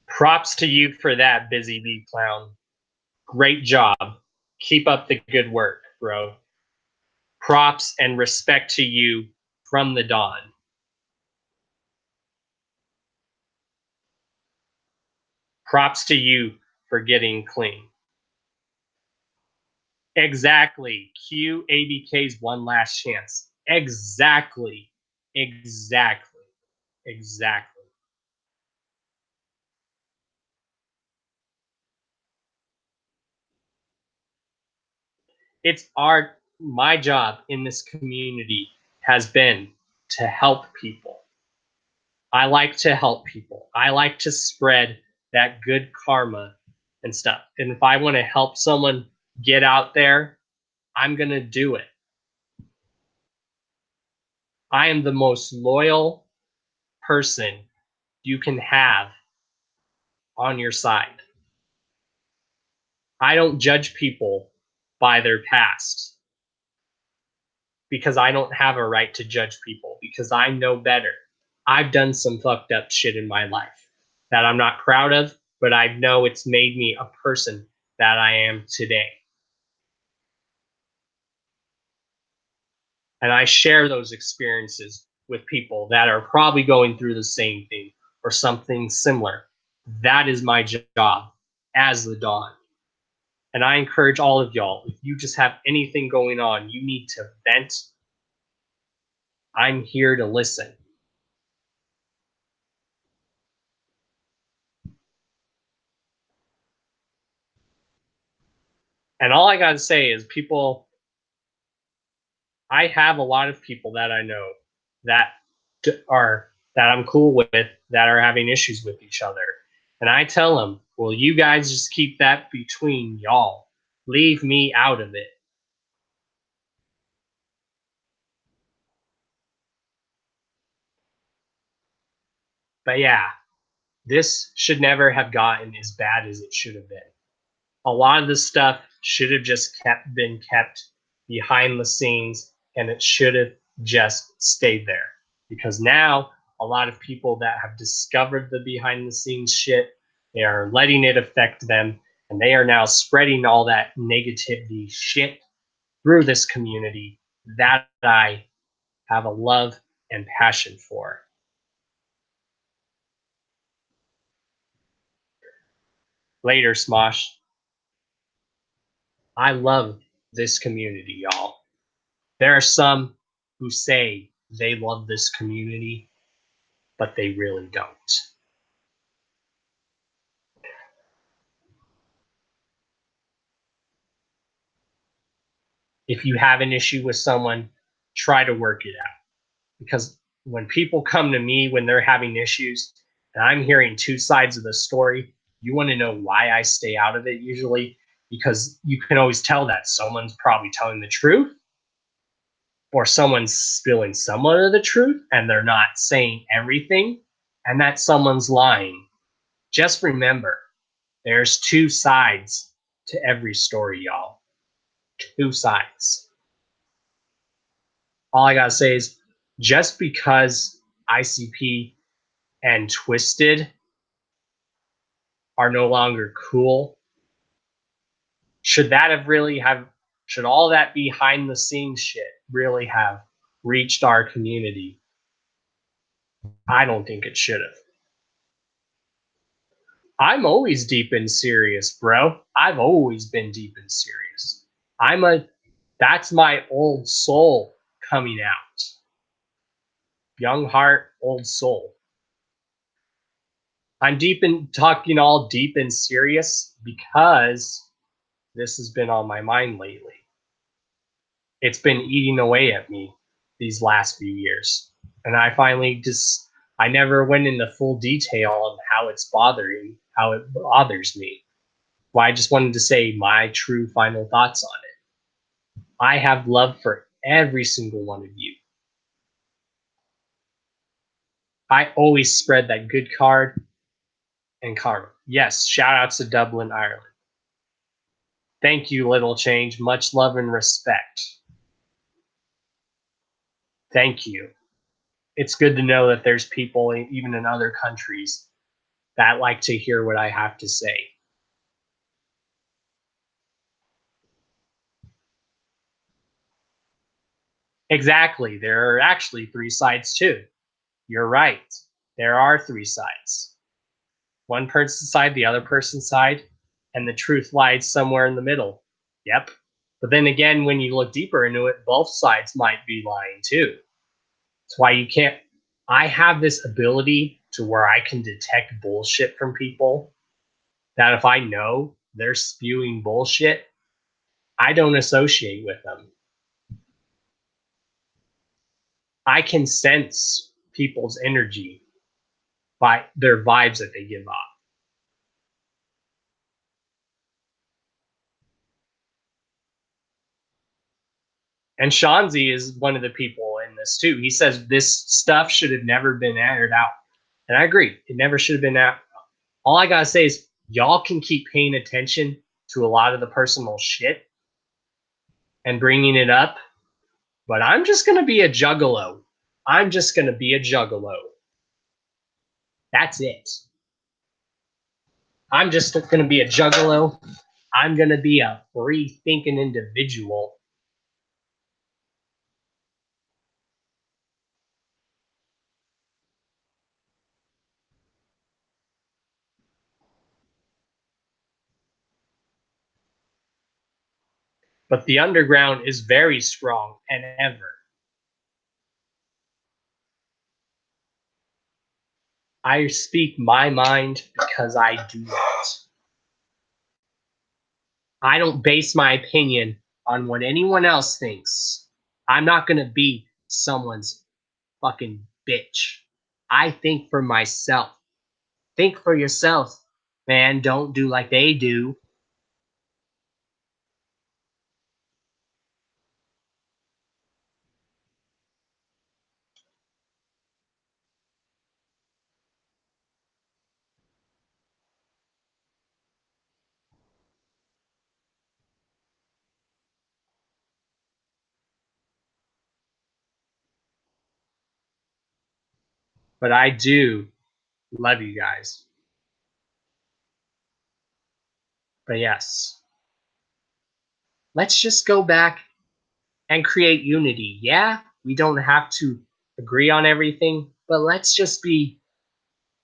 Props to you for that, Busy Bee Clown. Great job. Keep up the good work, bro. Props and respect to you from the dawn. Props to you for getting clean. Exactly. Q ABK's one last chance. Exactly. Exactly. Exactly. It's my job in this community has been to help people. I like to help people. I like to spread that good karma and stuff. And if I want to help someone get out there, I'm going to do it. I am the most loyal person you can have on your side. I don't judge people by their past because I don't have a right to judge people because I know better. I've done some fucked up shit in my life that I'm not proud of, but I know it's made me a person that I am today. And I share those experiences with people that are probably going through the same thing or something similar. That is my job as the Dawn. And I encourage all of y'all, if you just have anything going on, you need to vent, I'm here to listen. And all I got to say is people, I have a lot of people that I know that that I'm cool with that are having issues with each other. And I tell them, well, you guys just keep that between y'all. Leave me out of it. But yeah, this should never have gotten as bad as it should have been. A lot of this stuff should have just been kept behind the scenes and it should have just stayed there because now a lot of people that have discovered the behind the scenes shit, they are letting it affect them and they are now spreading all that negativity shit through this community that I have a love and passion for. Later, Smosh. I love this community, y'all. There are some who say they love this community, but they really don't. If you have an issue with someone, try to work it out. Because when people come to me when they're having issues and I'm hearing two sides of the story, you want to know why I stay out of it usually? Because you can always tell that someone's probably telling the truth or someone's spilling somewhat of the truth and they're not saying everything and that someone's lying. Just remember, there's two sides to every story, y'all. Two sides. All I gotta say is just because ICP and Twisted are no longer cool, should all that behind the scenes shit really have reached our community? I don't think it should have. I'm always deep and serious, bro. I've always been deep and serious. I'm a that's my old soul coming out. Young heart, old soul. I'm deep in talking all deep and serious because this has been on my mind lately. It's been eating away at me these last few years. And I finally I never went into full detail of how it bothers me. Well, I just wanted to say my true final thoughts on it. I have love for every single one of you. I always spread that good card and karma. Yes, shout outs to Dublin, Ireland. Thank you, Little Change. Much love and respect. Thank you. It's good to know that there's people, even in other countries, that like to hear what I have to say. Exactly. There are actually three sides too. You're right. There are three sides. One person's side, the other person's side, and the truth lies somewhere in the middle. Yep. But then again, when you look deeper into it, both sides might be lying too. That's why you can't. I have this ability to where I can detect bullshit from people that if I know they're spewing bullshit, I don't associate with them. I can sense people's energy by their vibes that they give off. And Shanzi is one of the people in this too. He says this stuff should have never been aired out. And I agree. It never should have been out. All I got to say is y'all can keep paying attention to a lot of the personal shit and bringing it up. But I'm just going to be a juggalo. I'm just going to be a juggalo. That's it. I'm just going to be a juggalo. I'm going to be a free thinking individual. But the underground is very strong and ever. I speak my mind because I do it. I don't base my opinion on what anyone else thinks. I'm not going to be someone's fucking bitch. I think for myself. Think for yourself, man. Don't do like they do. But I do love you guys. But yes, let's just go back and create unity. Yeah, we don't have to agree on everything, but let's just be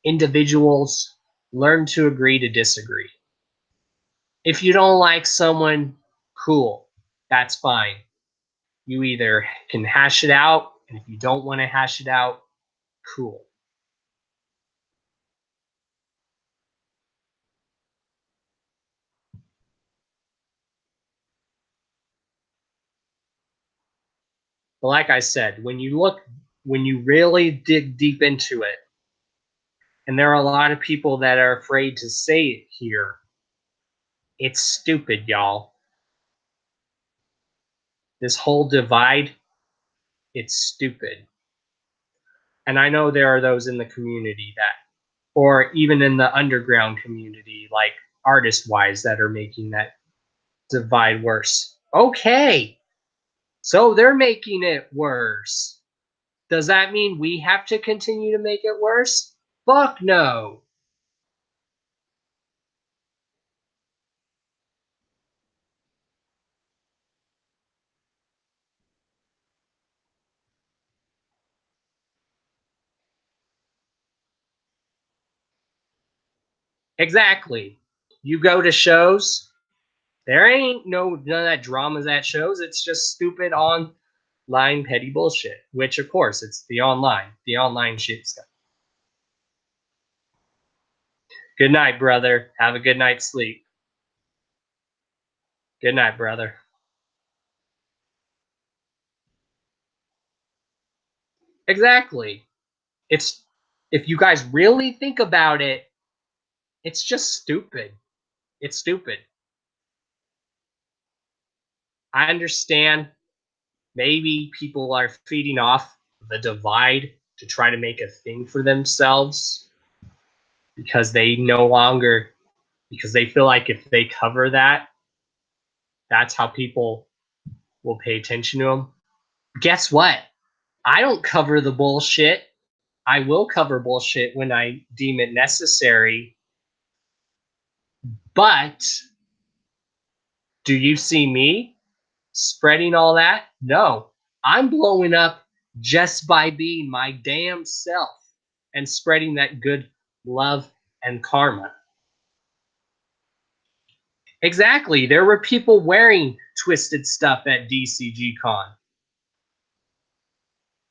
individuals, learn to agree to disagree. If you don't like someone, cool, that's fine. You either can hash it out, and if you don't want to hash it out, cool. But like I said, when you really dig deep into it, and there are a lot of people that are afraid to say it here, it's stupid, y'all. This whole divide, it's stupid. And I know there are those in the community that, or even in the underground community, like artist wise, that are making that divide worse. Okay, so they're making it worse. Does that mean we have to continue to make it worse? Fuck no. Exactly. You go to shows, there ain't none of that dramas at shows. It's just stupid online petty bullshit. Which of course it's the online shit stuff. Good night, brother. Have a good night's sleep. Good night, brother. Exactly. It's if you guys really think about it, it's just stupid. It's stupid. I understand maybe people are feeding off the divide to try to make a thing for themselves because they no longer because they feel like if they cover that, that's how people will pay attention to them. Guess what? I don't cover the bullshit. I will cover bullshit when I deem it necessary. But do you see me spreading all that? No. I'm blowing up just by being my damn self and spreading that good love and karma. Exactly. There were people wearing twisted stuff at DCG Con.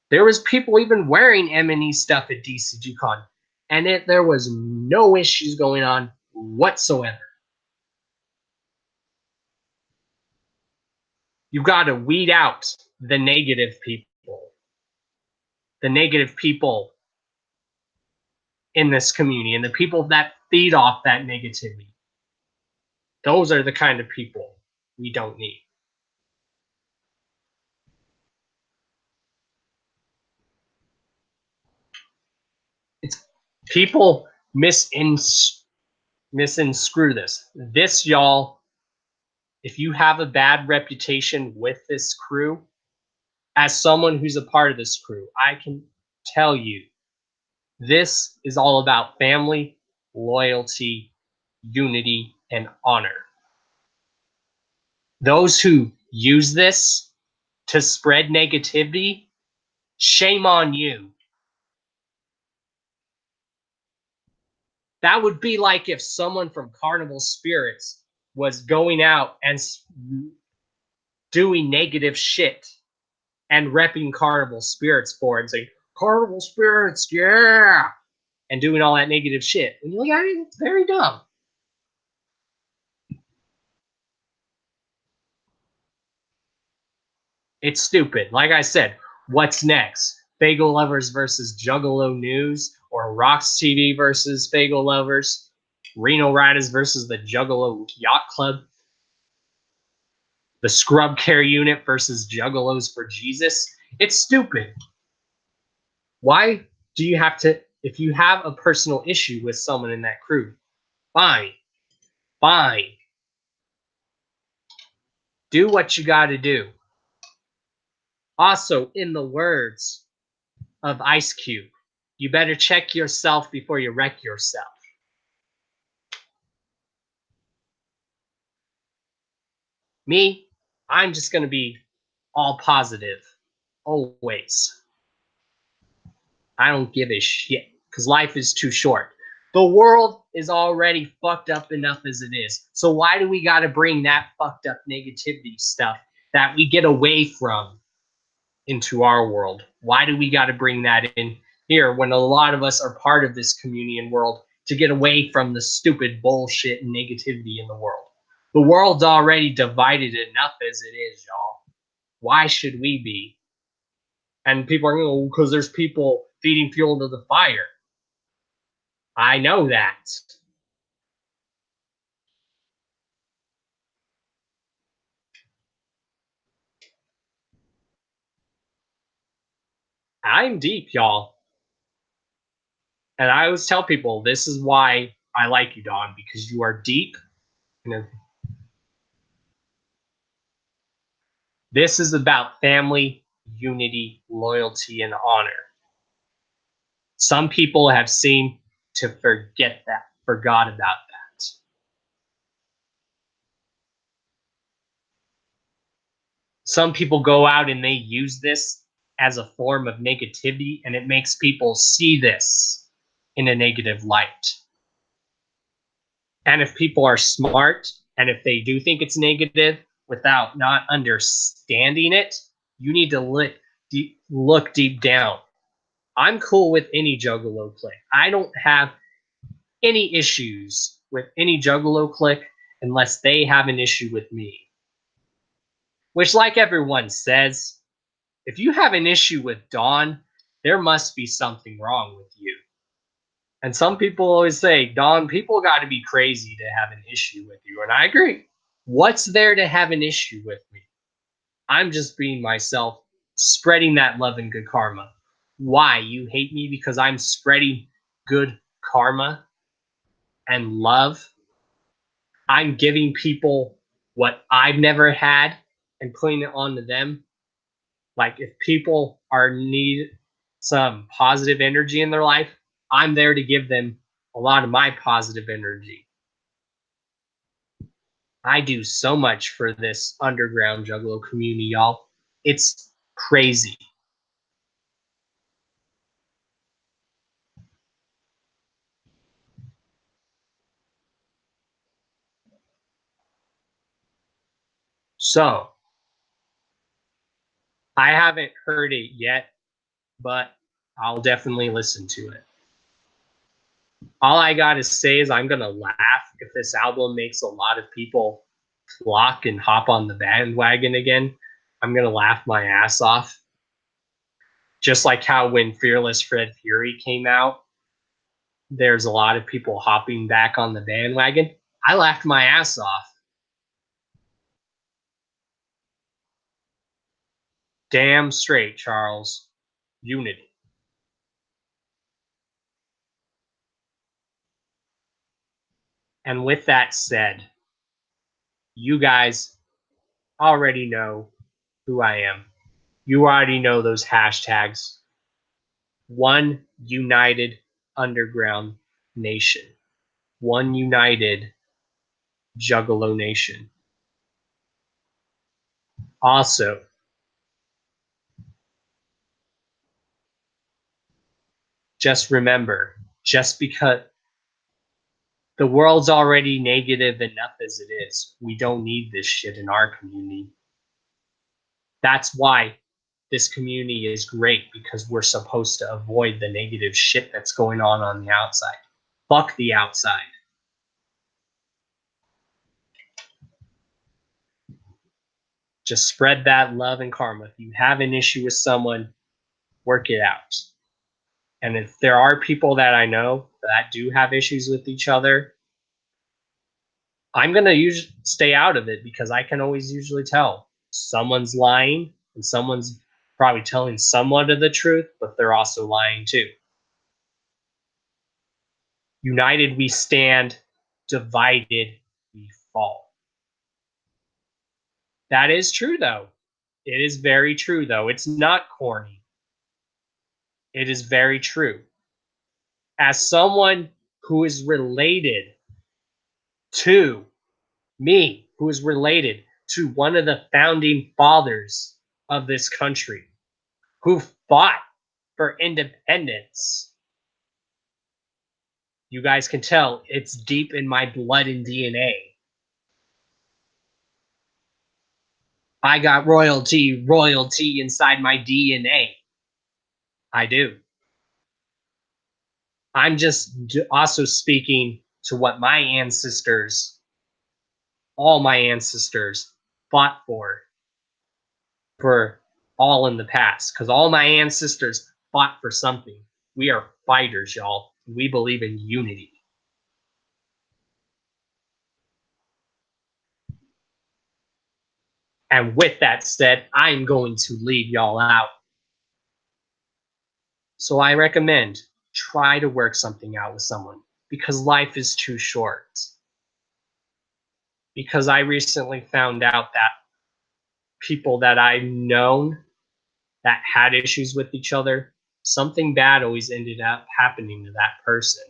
There was people even wearing M&E stuff at DCG Con. And there was no issues going on whatsoever. You've got to weed out the negative people. The negative people in this community and the people that feed off that negativity. Those are the kind of people we don't need. It's people misconstrue this. This, y'all, if you have a bad reputation with this crew, as someone who's a part of this crew, I can tell you this is all about family, loyalty, unity, and honor. Those who use this to spread negativity, shame on you. That would be like if someone from Carnival Spirits was going out and doing negative shit and repping Carnival Spirits for it and saying, Carnival Spirits, yeah, and doing all that negative shit. And you're like, it's very dumb. It's stupid. Like I said, what's next? Fagel Lovers versus Juggalo News, or Rocks TV versus Fagel Lovers, Reno Riders versus the Juggalo Yacht Club, the Scrub Care Unit versus Juggalos for Jesus. It's stupid. Why do you have to, if you have a personal issue with someone in that crew, fine, fine. Do what you got to do. Also, in the words of Ice Cube, you better check yourself before you wreck yourself. Me, I'm just going to be all positive, always. I don't give a shit because life is too short. The world is already fucked up enough as it is. So why do we got to bring that fucked up negativity stuff that we get away from into our world? Why do we got to bring that in here when a lot of us are part of this community and world to get away from the stupid bullshit and negativity in the world? The world's already divided enough as it is, y'all. Why should we be? And people are going, because there's people feeding fuel to the fire. I know that. I'm deep, y'all. And I always tell people this is why I like you, Don, because you are deep. This is about family, unity, loyalty, and honor. Some people have seemed to forget that, forgot about that. Some people go out and they use this as a form of negativity, and it makes people see this in a negative light. And if people are smart, and if they do think it's negative without not understanding it, you need to look deep down. I'm cool with any Juggalo click. I don't have any issues with any Juggalo click unless they have an issue with me. Which, like everyone says, if you have an issue with Dawn, there must be something wrong with you. And some people always say, Dawn, people got to be crazy to have an issue with you. And I agree. What's there to have an issue with me? I'm just being myself, spreading that love and good karma. Why? You hate me because I'm spreading good karma and love? I'm giving people what I've never had and putting it onto them. Like if people need some positive energy in their life, I'm there to give them a lot of my positive energy. I do so much for this underground Juggalo community, y'all. It's crazy. So, I haven't heard it yet, but I'll definitely listen to it. All I gotta say is I'm gonna laugh if this album makes a lot of people flock and hop on the bandwagon again. I'm gonna laugh my ass off. Just like how when Fearless Fred Fury came out, there's a lot of people hopping back on the bandwagon. I laughed my ass off. Damn straight, Charles. Unity. And with that said, you guys already know who I am. You already know those hashtags. One united underground nation. One united Juggalo nation. Also, just remember, just because the world's already negative enough as it is, we don't need this shit in our community. That's why this community is great, because we're supposed to avoid the negative shit that's going on the outside. Fuck the outside. Just spread that love and karma. If you have an issue with someone, work it out. And if there are people that I know that do have issues with each other, I'm going to stay out of it, because I can always usually tell someone's lying and someone's probably telling somewhat of the truth, but they're also lying too. United we stand, divided we fall. That is true, though. It is very true, though. It's not corny. It is very true. As someone who is related to me, who is related to one of the founding fathers of this country, who fought for independence, you guys can tell it's deep in my blood and DNA. I got royalty inside my DNA. I do. I'm just also speaking to what my ancestors, all my ancestors, fought for all in the past. Because all my ancestors fought for something. We are fighters, y'all. We believe in unity. And with that said, I'm going to leave y'all out. So I recommend try to work something out with someone, because life is too short. Because I recently found out that people that I've known that had issues with each other, something bad always ended up happening to that person.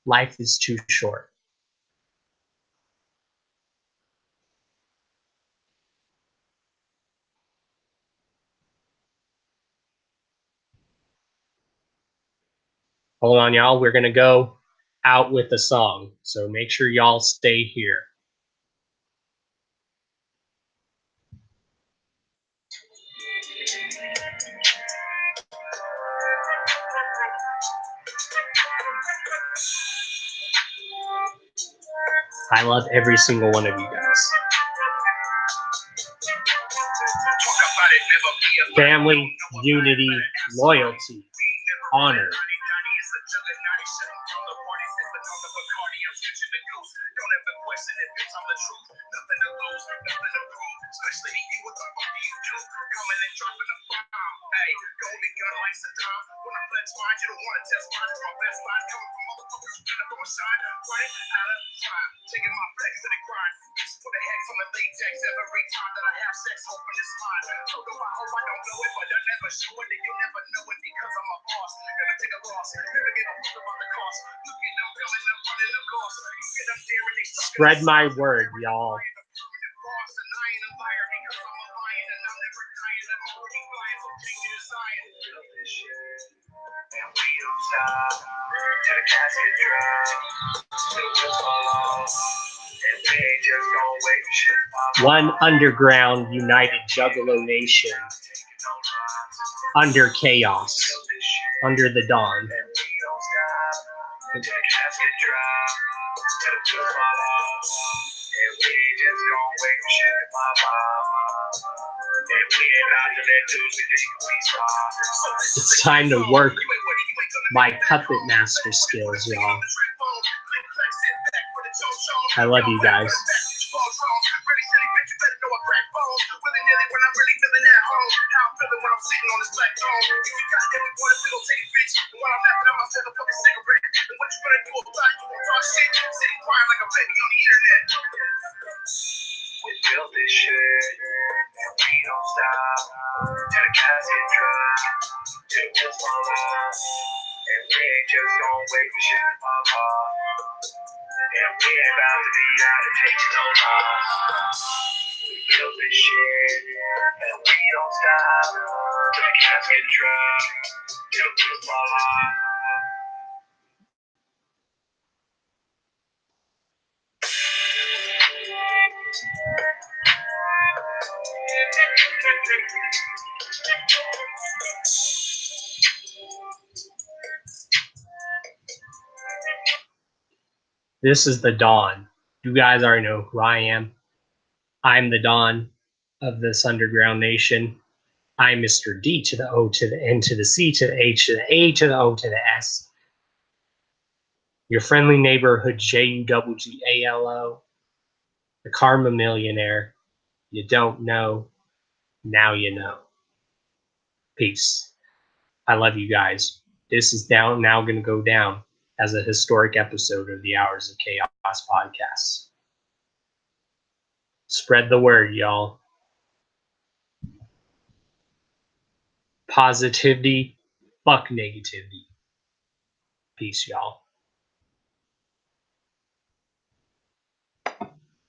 Life is too short. Hold on, y'all. We're going to go out with a song. So make sure y'all stay here. I love every single one of you guys. Family, unity, loyalty, honor. Spread my word, y'all. One underground united Juggalo nation under chaos, under the dawn. It's time to work my puppet master skills, y'all. I love you guys. This is the Dawn. You guys already know who I am. I'm the Dawn of this underground nation. I'm Mr. D to the O to the N to the C to the H to the A to the O to the S. Your friendly neighborhood JUWGALO. The Karma Millionaire. You don't know. Now you know. Peace. I love you guys. This is now going to go down as a historic episode of the Hours of Chaos podcast. Spread the word, y'all. Positivity, fuck negativity. Peace, y'all.